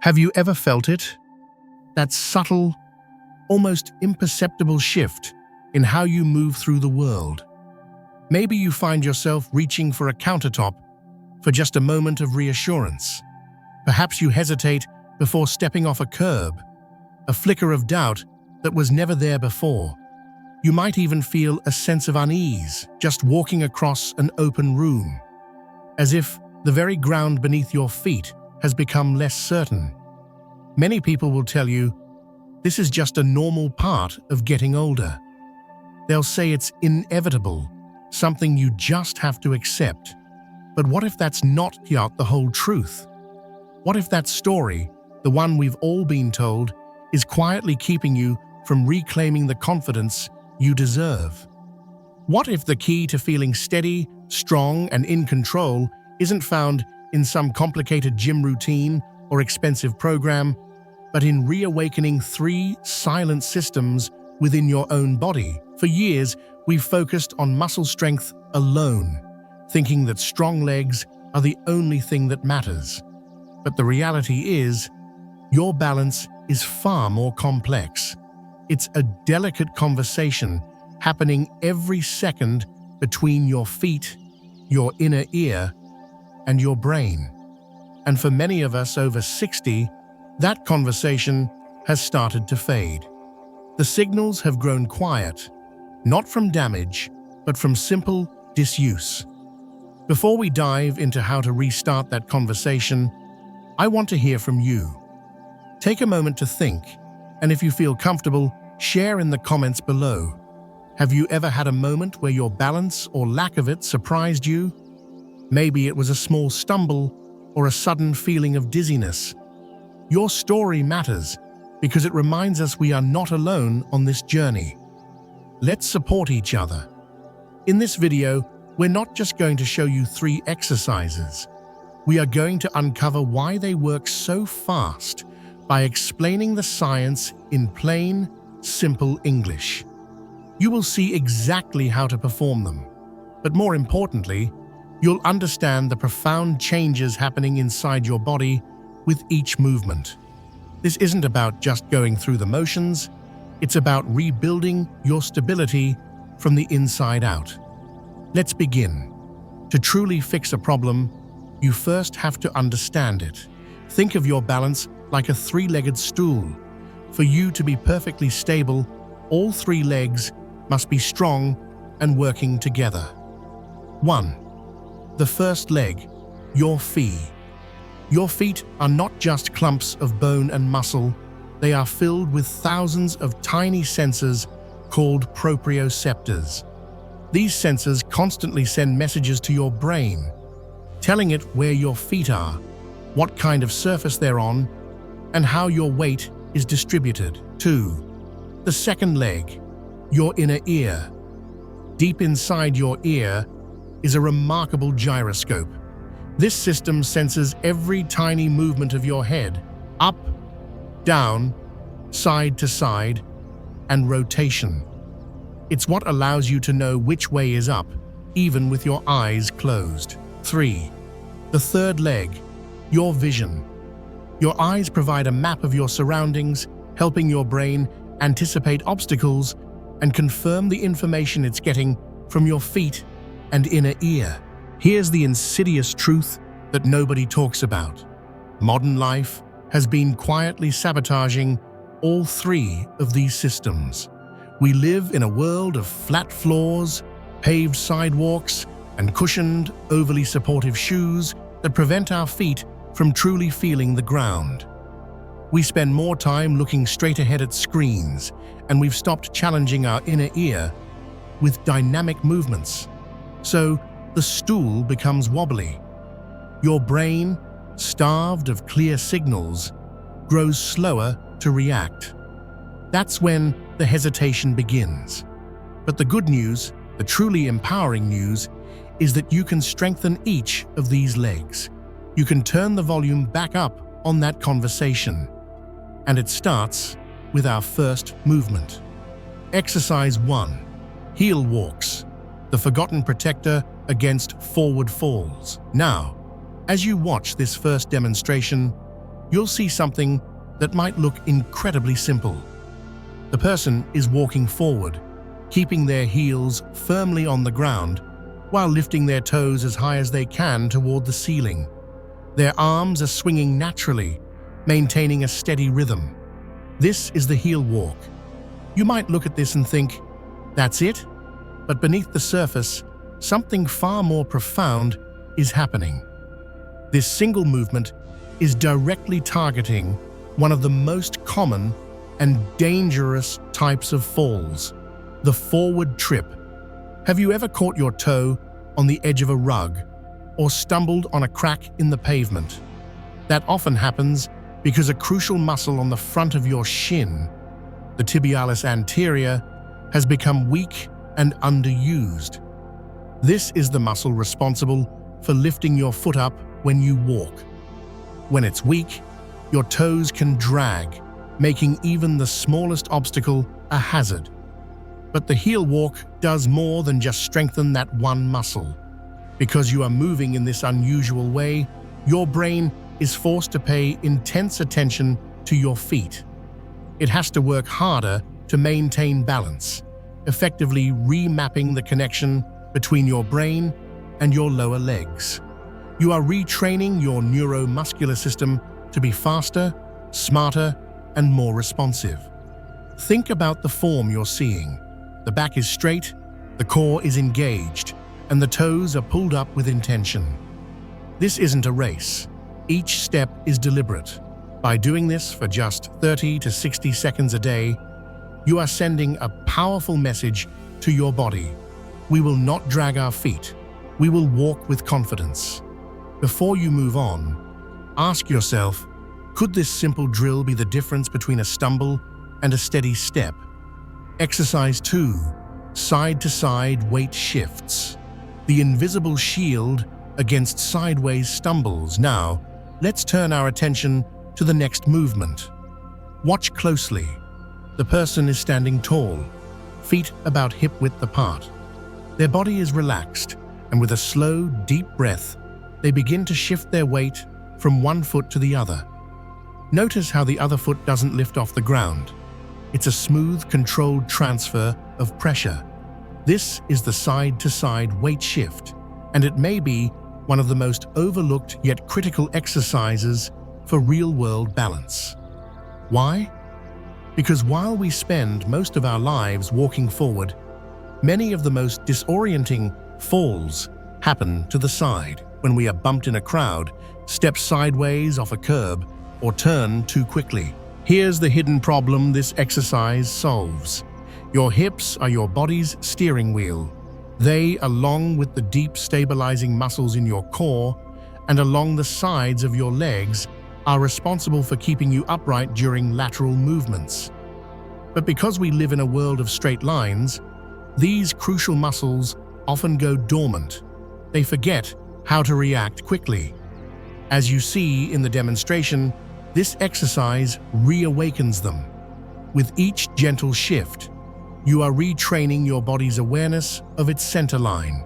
Have you ever felt it? That subtle, almost imperceptible shift in how you move through the world. Maybe you find yourself reaching for a countertop for just a moment of reassurance. Perhaps you hesitate before stepping off a curb, a flicker of doubt that was never there before. You might even feel a sense of unease just walking across an open room, as if the very ground beneath your feet has become less certain. Many people will tell you, this is just a normal part of getting older. They'll say it's inevitable, something you just have to accept. But what if that's not yet the whole truth? What if that story, the one we've all been told, is quietly keeping you from reclaiming the confidence you deserve? What if the key to feeling steady, strong, and in control isn't found in some complicated gym routine or expensive program, but in reawakening 3 silent systems within your own body? For years, we've focused on muscle strength alone, thinking that strong legs are the only thing that matters. But the reality is, your balance is far more complex. It's a delicate conversation happening every second between your feet, your inner ear, and your brain. And for many of us over 60, that conversation has started to fade. The signals have grown quiet, not from damage, but from simple disuse. Before we dive into how to restart that conversation, I want to hear from you. Take a moment to think, and if you feel comfortable, share in the comments below. Have you ever had a moment where your balance or lack of it surprised you? Maybe it was a small stumble or a sudden feeling of dizziness. Your story matters because it reminds us we are not alone on this journey. Let's support each other. In this video, we're not just going to show you 3 exercises. We are going to uncover why they work so fast by explaining the science in plain, simple English. You will see exactly how to perform them, but more importantly, you'll understand the profound changes happening inside your body with each movement. This isn't about just going through the motions, it's about rebuilding your stability from the inside out. Let's begin. To truly fix a problem, you first have to understand it. Think of your balance like a 3-legged stool. For you to be perfectly stable, all 3 legs must be strong and working together. 1. The first leg, your feet. Your feet are not just clumps of bone and muscle, they are filled with thousands of tiny sensors called proprioceptors. These sensors constantly send messages to your brain, telling it where your feet are, what kind of surface they're on, and how your weight is distributed. 2. The second leg, your inner ear. Deep inside your ear is a remarkable gyroscope. This system senses every tiny movement of your head, up, down, side to side, and rotation. It's what allows you to know which way is up, even with your eyes closed. 3. The third leg, your vision. Your eyes provide a map of your surroundings, helping your brain anticipate obstacles and confirm the information it's getting from your feet and inner ear. Here's the insidious truth that nobody talks about. Modern life has been quietly sabotaging all 3 of these systems. We live in a world of flat floors, paved sidewalks, and cushioned, overly supportive shoes that prevent our feet from truly feeling the ground. We spend more time looking straight ahead at screens, and we've stopped challenging our inner ear with dynamic movements. So, the stool becomes wobbly. Your brain, starved of clear signals, grows slower to react. That's when the hesitation begins. But the good news, the truly empowering news, is that you can strengthen each of these legs. You can turn the volume back up on that conversation. And it starts with our first movement. Exercise 1. Heel walks, the forgotten protector against forward falls. Now, as you watch this first demonstration, you'll see something that might look incredibly simple. The person is walking forward, keeping their heels firmly on the ground while lifting their toes as high as they can toward the ceiling. Their arms are swinging naturally, maintaining a steady rhythm. This is the heel walk. You might look at this and think, that's it? But beneath the surface, something far more profound is happening. This single movement is directly targeting one of the most common and dangerous types of falls, the forward trip. Have you ever caught your toe on the edge of a rug or stumbled on a crack in the pavement? That often happens because a crucial muscle on the front of your shin, the tibialis anterior, has become weak and underused. This is the muscle responsible for lifting your foot up when you walk. When it's weak, your toes can drag, making even the smallest obstacle a hazard. But the heel walk does more than just strengthen that one muscle. Because you are moving in this unusual way, your brain is forced to pay intense attention to your feet. It has to work harder to maintain balance, effectively remapping the connection between your brain and your lower legs. You are retraining your neuromuscular system to be faster, smarter, and more responsive. Think about the form you're seeing. The back is straight, the core is engaged, and the toes are pulled up with intention. This isn't a race. Each step is deliberate. By doing this for just 30 to 60 seconds a day, you are sending a powerful message to your body. We will not drag our feet. We will walk with confidence. Before you move on, ask yourself, could this simple drill be the difference between a stumble and a steady step? Exercise 2. Side-to-side weight shifts. The invisible shield against sideways stumbles. Now, let's turn our attention to the next movement. Watch closely. The person is standing tall, feet about hip-width apart. Their body is relaxed, and with a slow, deep breath, they begin to shift their weight from one foot to the other. Notice how the other foot doesn't lift off the ground. It's a smooth, controlled transfer of pressure. This is the side-to-side weight shift, and it may be one of the most overlooked yet critical exercises for real-world balance. Why? Because while we spend most of our lives walking forward, many of the most disorienting falls happen to the side when we are bumped in a crowd, step sideways off a curb, or turn too quickly. Here's the hidden problem this exercise solves. Your hips are your body's steering wheel. They, along with the deep stabilizing muscles in your core and along the sides of your legs, are responsible for keeping you upright during lateral movements. But because we live in a world of straight lines, these crucial muscles often go dormant. They forget how to react quickly. As you see in the demonstration, this exercise reawakens them. With each gentle shift, you are retraining your body's awareness of its center line.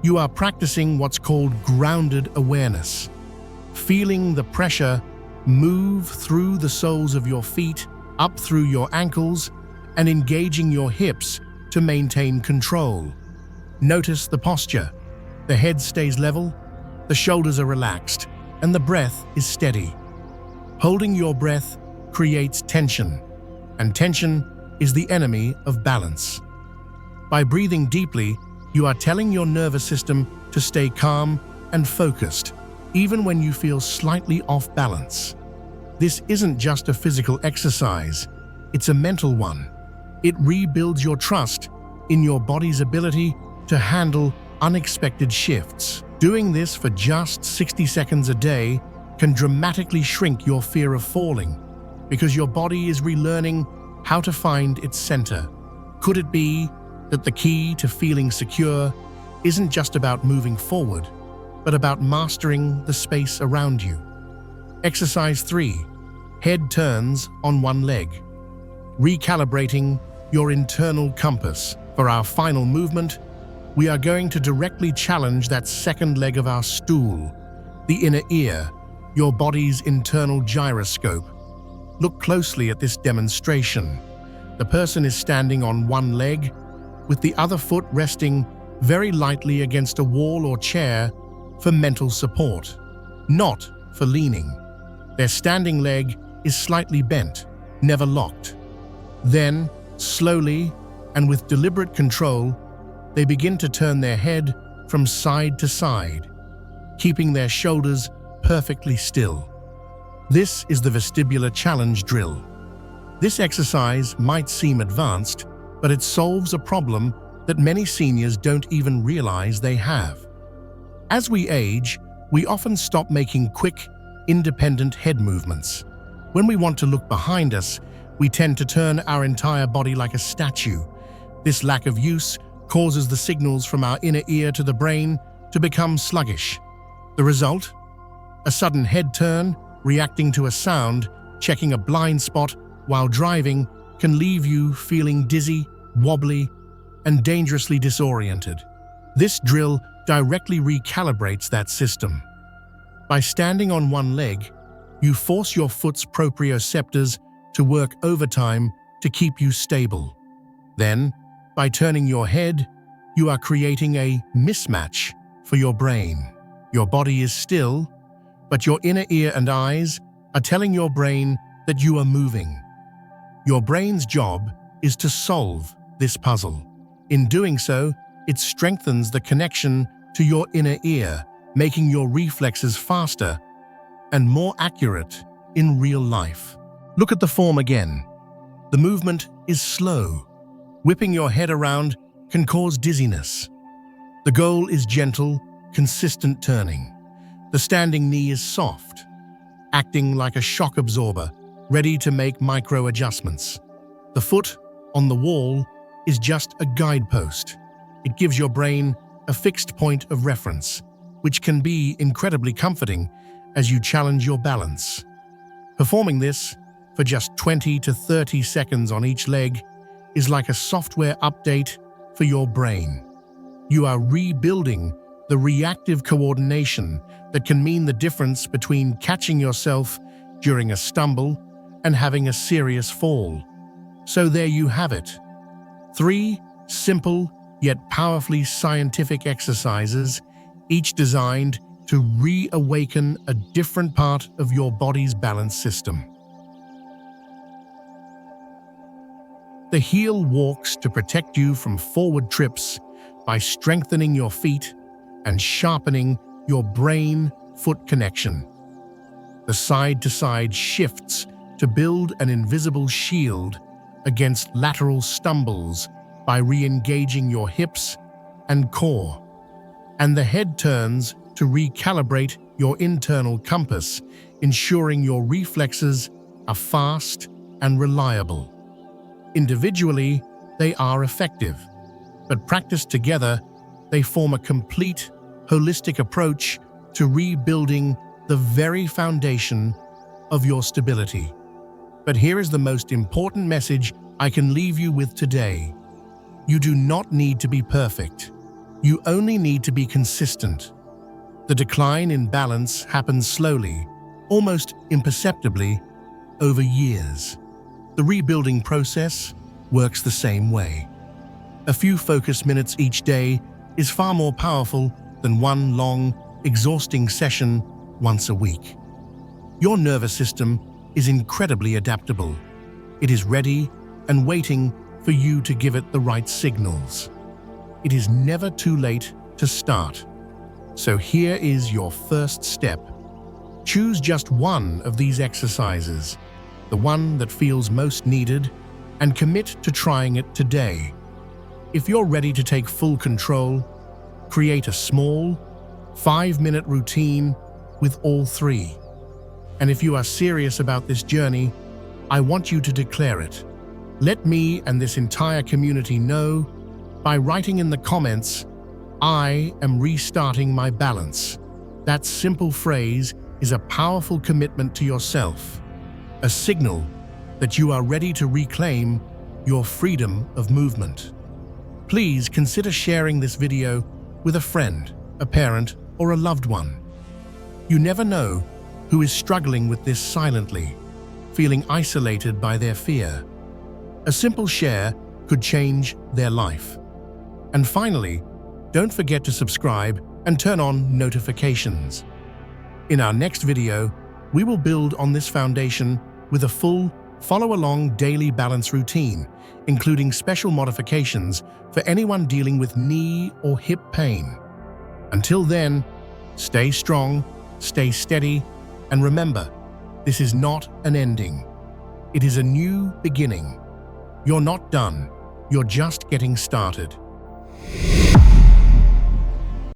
You are practicing what's called grounded awareness, feeling the pressure move through the soles of your feet, up through your ankles, and engaging your hips to maintain control. Notice the posture. The head stays level, the shoulders are relaxed, and the breath is steady. Holding your breath creates tension, and tension is the enemy of balance. By breathing deeply, you are telling your nervous system to stay calm and focused, even when you feel slightly off balance. This isn't just a physical exercise, it's a mental one. It rebuilds your trust in your body's ability to handle unexpected shifts. Doing this for just 60 seconds a day can dramatically shrink your fear of falling, because your body is relearning how to find its center. Could it be that the key to feeling secure isn't just about moving forward, but about mastering the space around you? Exercise 3. Head turns on one leg. Recalibrating your internal compass. For our final movement, we are going to directly challenge that second leg of our stool, the inner ear, your body's internal gyroscope. Look closely at this demonstration. The person is standing on one leg, with the other foot resting very lightly against a wall or chair for mental support, not for leaning. Their standing leg is slightly bent, never locked. Then, slowly and with deliberate control, they begin to turn their head from side to side, keeping their shoulders perfectly still. This is the vestibular challenge drill. This exercise might seem advanced, but it solves a problem that many seniors don't even realize they have. As we age, we often stop making quick, independent head movements. When we want to look behind us, we tend to turn our entire body like a statue. This lack of use causes the signals from our inner ear to the brain to become sluggish. The result? A sudden head turn, reacting to a sound, checking a blind spot while driving can leave you feeling dizzy, wobbly, and dangerously disoriented. This drill directly recalibrates that system. By standing on one leg, you force your foot's proprioceptors to work overtime to keep you stable. Then, by turning your head, you are creating a mismatch for your brain. Your body is still, but your inner ear and eyes are telling your brain that you are moving. Your brain's job is to solve this puzzle. In doing so, it strengthens the connection to your inner ear, making your reflexes faster and more accurate in real life. Look at the form again. The movement is slow. Whipping your head around can cause dizziness. The goal is gentle, consistent turning. The standing knee is soft, acting like a shock absorber, ready to make micro adjustments. The foot on the wall is just a guidepost. It gives your brain a fixed point of reference, which can be incredibly comforting as you challenge your balance. Performing this for just 20 to 30 seconds on each leg is like a software update for your brain. You are rebuilding the reactive coordination that can mean the difference between catching yourself during a stumble and having a serious fall. So there you have it. 3 simple yet powerfully scientific exercises, each designed to reawaken a different part of your body's balance system. The heel walks to protect you from forward trips by strengthening your feet and sharpening your brain-foot connection. The side-to-side shifts to build an invisible shield against lateral stumbles by re-engaging your hips and core. And the head turns to recalibrate your internal compass, ensuring your reflexes are fast and reliable. Individually, they are effective, but practiced together, they form a complete, holistic approach to rebuilding the very foundation of your stability. But here is the most important message I can leave you with today. You do not need to be perfect. You only need to be consistent. The decline in balance happens slowly, almost imperceptibly, over years. The rebuilding process works the same way. A few focused minutes each day is far more powerful than one long, exhausting session once a week. Your nervous system is incredibly adaptable. It is ready and waiting for you to give it the right signals. It is never too late to start. So here is your first step. Choose just one of these exercises, the one that feels most needed, and commit to trying it today. If you're ready to take full control, create a small, 5-minute routine with all 3. And if you are serious about this journey, I want you to declare it. Let me and this entire community know by writing in the comments, "I am restarting my balance." That simple phrase is a powerful commitment to yourself, a signal that you are ready to reclaim your freedom of movement. Please consider sharing this video with a friend, a parent, or a loved one. You never know who is struggling with this silently, feeling isolated by their fear. A simple share could change their life. And finally, don't forget to subscribe and turn on notifications. In our next video, we will build on this foundation with a full follow-along daily balance routine, including special modifications for anyone dealing with knee or hip pain. Until then, stay strong, stay steady, and remember, this is not an ending. It is a new beginning. You're not done. You're just getting started.